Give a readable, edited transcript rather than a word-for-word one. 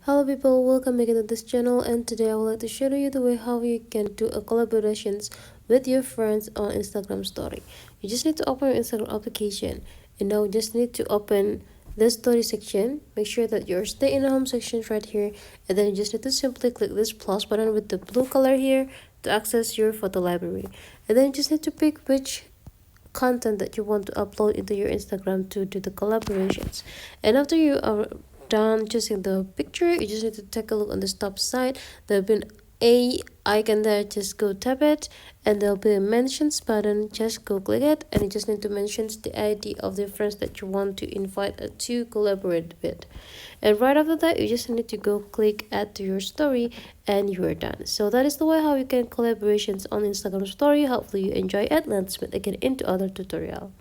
Hello people, welcome back to this channel, and today I would like to show you the way how you can do a collaborations with your friends on Instagram story. You just need to open your Instagram application, and now you just need to open the story section. Make sure that you're stay in the home section right here, and then you just need to simply click this plus button with the blue color here to access your photo library. And then you just need to pick which content that you want to upload into your Instagram to do the collaborations. And after you are done choosing the picture, you just need to take a look on this top side. There'll be an a icon there, just go tap it, and there'll be a mentions button, just go click it, and you just need to mention the ID of the friends that you want to invite to collaborate with. And right after that, you just need to go click add to your story, and you're done. So that is the way how you can collaborations on Instagram story. Hopefully you enjoy it. Let's meet again into other tutorial.